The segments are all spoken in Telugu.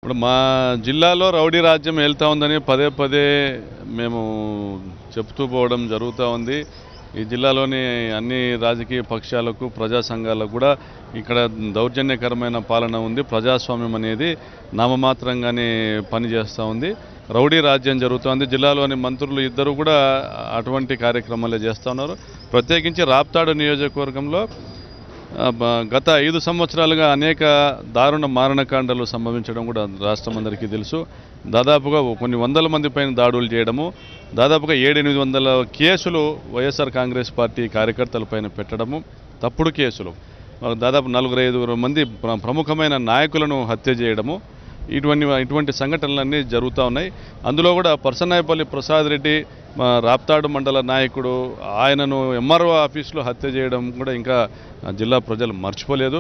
ఇప్పుడు మా జిల్లాలో రౌడీ రాజ్యం వెళ్తా ఉందని పదే పదే మేము చెప్తూ పోవడం జరుగుతూ ఉంది. ఈ జిల్లాలోని అన్ని రాజకీయ పక్షాలకు ప్రజా సంఘాలకు కూడా ఇక్కడ దౌర్జన్యకరమైన పాలన ఉంది. ప్రజాస్వామ్యం అనేది నామమాత్రంగానే పనిచేస్తూ ఉంది. రౌడీ రాజ్యం జరుగుతోంది. జిల్లాలోని మంత్రులు ఇద్దరు కూడా అటువంటి కార్యక్రమాలే చేస్తూ ఉన్నారు. ప్రత్యేకించి రాప్తాడు నియోజకవర్గంలో గత 5 సంవత్సరాలుగా అనేక దారుణ మారణకాండాలు సంభవించడం కూడా రాష్ట్రం అందరికీ తెలుసు. దాదాపుగా కొన్ని వందల మంది పైన దాడులు చేయడము, దాదాపుగా 700-800 కేసులు వైఎస్ఆర్ కాంగ్రెస్ పార్టీ కార్యకర్తలపైన పెట్టడము, తప్పుడు కేసులు, దాదాపు 4-5 మంది ప్రముఖమైన నాయకులను హత్య చేయడము, ఇటువంటి సంఘటనలన్నీ జరుగుతూ ఉన్నాయి. అందులో కూడా పర్సనాయపల్లి ప్రసాద్ రెడ్డి రాప్తాడు మండల నాయకుడు, ఆయనను ఎంఆర్ఓ ఆఫీసులో హత్య చేయడం కూడా ఇంకా జిల్లా ప్రజలు మర్చిపోలేదు.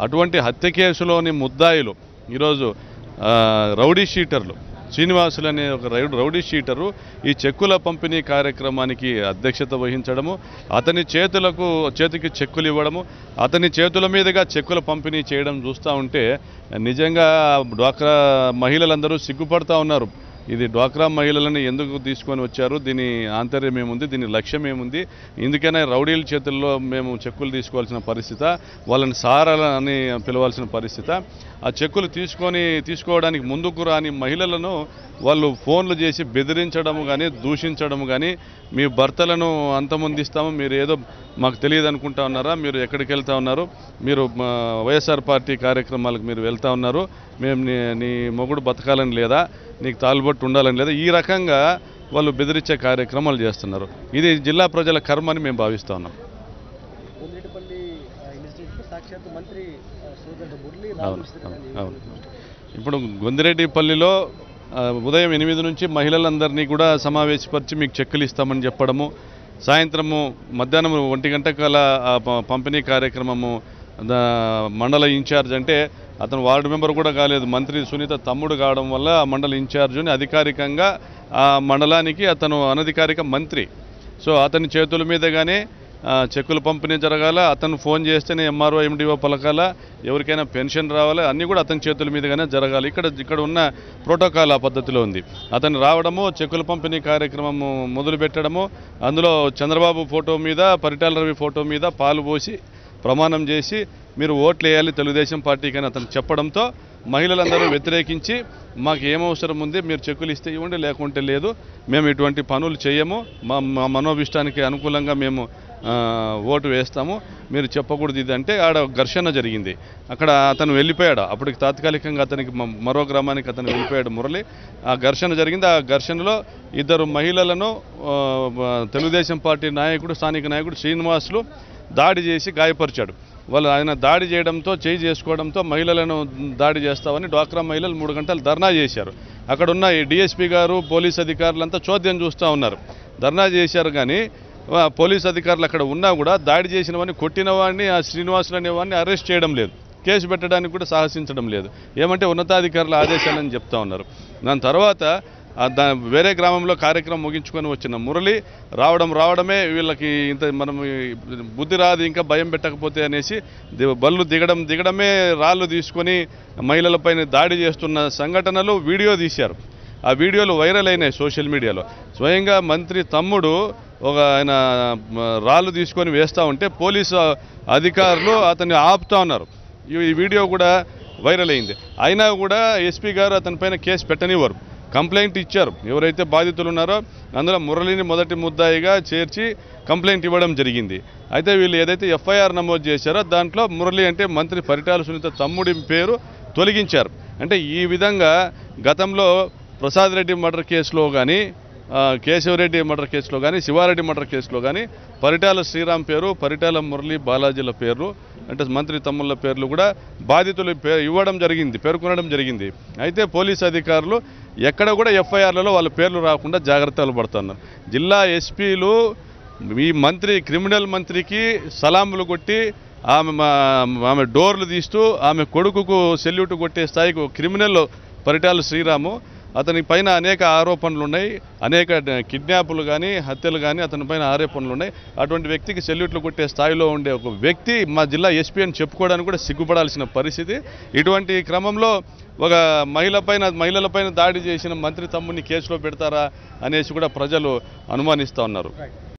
అటువంటి హత్య కేసులోని ముద్దాయిలు ఈరోజు రౌడీ షీటర్లు శ్రీనివాసులు అనే ఒక రౌడీ షీటరు ఈ చెక్కుల పంపిణీ కార్యక్రమానికి అధ్యక్షత వహించడము, అతని చేతికి చెక్కులు ఇవ్వడము, అతని చేతుల మీదుగా చెక్కుల పంపిణీ చేయడం చూస్తూ ఉంటే నిజంగా డ్వాక్రా మహిళలందరూ సిగ్గుపడతా ఉన్నారు. ఇది డ్వాక్రా మహిళలను ఎందుకు తీసుకొని వచ్చారు, దీని ఆంతర్యం ఏముంది, దీని లక్ష్యం ఏముంది, ఎందుకైనా రౌడీల చేతుల్లో మేము చెక్కులు తీసుకోవాల్సిన పరిస్థితి, వాళ్ళని సారాలని పిలవాల్సిన పరిస్థితి, ఆ చెక్కులు తీసుకోవడానికి ముందుకు రాని మహిళలను వాళ్ళు ఫోన్లు చేసి బెదిరించడము కానీ దూషించడము కానీ, మీ భర్తలను అంతమొందిస్తాము, మీరు ఏదో మాకు తెలియదు అనుకుంటా ఉన్నారా, మీరు ఎక్కడికి వెళ్తూ ఉన్నారు, మీరు వైఎస్ఆర్ పార్టీ కార్యక్రమాలకు మీరు వెళ్తూ ఉన్నారు, మేము నీ మొగుడు బతకాలని లేదా, నీకు తాలుబొట్టు ఉండాలని లేదా, ఈ రకంగా వాళ్ళు బెదిరించే కార్యక్రమాలు చేస్తున్నారు. ఇది జిల్లా ప్రజల కర్మ అని మేము భావిస్తూ ఉన్నాం. అవును. ఇప్పుడు గొందిరెడ్డిపల్లిలో ఉదయం 8 నుంచి మహిళలందరినీ కూడా సమావేశపరిచి మీకు చెక్కులు ఇస్తామని చెప్పడము, సాయంత్రము మధ్యాహ్నం 1 గంటల పంపిణీ కార్యక్రమము మండల ఇన్ఛార్జ్ అంటే అతను వార్డు మెంబర్ కూడా కాలేదు, మంత్రి సునీత తమ్ముడు కావడం వల్ల ఆ మండల ఇన్ఛార్జ్ని అధికారికంగా ఆ మండలానికి అతను అనధికారిక మంత్రి. సో అతని చేతుల మీదగానే చెక్కులు పంపిణీ జరగాల, అతను ఫోన్ చేస్తేనే ఎంఆర్ఓ ఎండిఓ పలకాల, ఎవరికైనా పెన్షన్ రావాలి, అన్నీ కూడా అతని చేతుల మీదుగానే జరగాలి. ఇక్కడ ఉన్న ప్రోటోకాల్ ఆ పద్ధతిలో ఉంది. అతను రావడము, చెక్కుల పంపిణీ కార్యక్రమము మొదలు పెట్టడము, అందులో చంద్రబాబు ఫోటో మీద, పరిటాల రవి ఫోటో మీద పాలు పోసి ప్రమాణం చేసి మీరు ఓట్లు వేయాలి తెలుగుదేశం పార్టీకి అని అతను చెప్పడంతో మహిళలందరూ వ్యతిరేకించి మాకు ఏమవసరం ఉంది, మీరు చెక్కులు ఇస్తే ఇవ్వండి లేకుంటే లేదు, మేము ఇటువంటి పనులు చేయము, మా మనోభిష్టానికి అనుకూలంగా మేము ఓటు వేస్తాము, మీరు చెప్పకూడదు ఇది అంటే ఆడ ఘర్షణ జరిగింది. అక్కడ అతను వెళ్ళిపోయాడు. అప్పటికి తాత్కాలికంగా అతనికి మరో గ్రామానికి అతను వెళ్ళిపోయాడు మురళి. ఆ ఘర్షణ జరిగింది. ఆ ఘర్షణలో 2 మహిళలను తెలుగుదేశం పార్టీ నాయకుడు, స్థానిక నాయకుడు శ్రీనివాసులు దాడి చేసి గాయపరిచాడు. ఆయన దాడి చేయడంతో, చేయి చేసుకోవడంతో మహిళలను దాడి చేస్తామని డ్వాక్రా మహిళలు 3 గంటలు ధర్నా చేశారు. అక్కడున్న డిఎస్పీ గారు, పోలీస్ అధికారులంతా చోద్యం చూస్తూ ఉన్నారు. ధర్నా చేశారు కానీ పోలీస్ అధికారులు అక్కడ ఉన్నా కూడా దాడి చేసిన వాడిని, కొట్టిన వాడిని, ఆ శ్రీనివాసులు అనేవాడిని అరెస్ట్ చేయడం లేదు, కేసు పెట్టడానికి కూడా సాహసించడం లేదు. ఏమంటే ఉన్నతాధికారుల ఆదేశాలని చెప్తా ఉన్నారు. దాని తర్వాత వేరే గ్రామంలో కార్యక్రమం ముగించుకొని వచ్చిన మురళి రావడమే వీళ్ళకి ఇంత మనం బుద్ధి రాదు ఇంకా భయం పెట్టకపోతే అనేసి బళ్ళు దిగడమే రాళ్ళు తీసుకొని మహిళలపైన దాడి చేస్తున్న సంఘటనలు వీడియో తీశారు. ఆ వీడియోలు వైరల్ అయినాయి సోషల్ మీడియాలో. స్వయంగా మంత్రి తమ్ముడు ఆయన రాళ్ళు తీసుకొని వేస్తూ ఉంటే పోలీసు అధికారులు అతన్ని ఆపుతా ఉన్నారు. ఈ వీడియో కూడా వైరల్ అయింది. అయినా కూడా ఎస్పీ గారు అతనిపైన కేసు పెట్టనివ్వరు. కంప్లైంట్ ఇచ్చారు. ఎవరైతే బాధితులు ఉన్నారో అందులో మురళిని మొదటి ముద్దాయిగా చేర్చి కంప్లైంట్ ఇవ్వడం జరిగింది. అయితే వీళ్ళు ఏదైతే ఎఫ్ఐఆర్ నమోదు చేశారో దాంట్లో మురళి అంటే మంత్రి పరిటాల సునీత తమ్ముడి పేరు తొలగించారు. అంటే ఈ విధంగా గతంలో ప్రసాద్ రెడ్డి మర్డర్ కేసులో కానీ, కేశవరెడ్డి మర్డర్ కేసులో కానీ, శివారెడ్డి మర్డర్ కేసులో కానీ పరిటాల శ్రీరామ్ పేరు, పరిటాల మురళి బాలాజీల పేర్లు అంటే మంత్రి తమ్ముళ్ళ పేర్లు కూడా బాధితులు పేర్కొనడం జరిగింది. అయితే పోలీసు అధికారులు ఎక్కడ కూడా ఎఫ్ఐఆర్లలో వాళ్ళ పేర్లు రాకుండా జాగ్రత్తలు పడుతున్నారు. జిల్లా ఎస్పీలు ఈ క్రిమినల్ మంత్రికి సలాములు కొట్టి ఆమె డోర్లు తీస్తూ ఆమె కొడుకుకు సెల్యూట్ కొట్టే స్థాయికి క్రిమినల్ పరిటాల శ్రీరాము అతని పైన అనేక ఆరోపణలు ఉన్నాయి, అనేక కిడ్నాపులు కానీ హత్యలు కానీ అతని పైన ఆరోపణలు ఉన్నాయి. అటువంటి వ్యక్తికి సెల్యూట్లు కొట్టే స్థాయిలో ఉండే ఒక వ్యక్తి మా జిల్లా ఎస్పీ అని చెప్పుకోవడానికి కూడా సిగ్గుపడాల్సిన పరిస్థితి. ఇటువంటి క్రమంలో ఒక మహిళలపైన దాడి చేసిన మంత్రి తమ్ముడిని కేసులో పెడతారా అనేసి కూడా ప్రజలు అనుమానిస్తూ ఉన్నారు.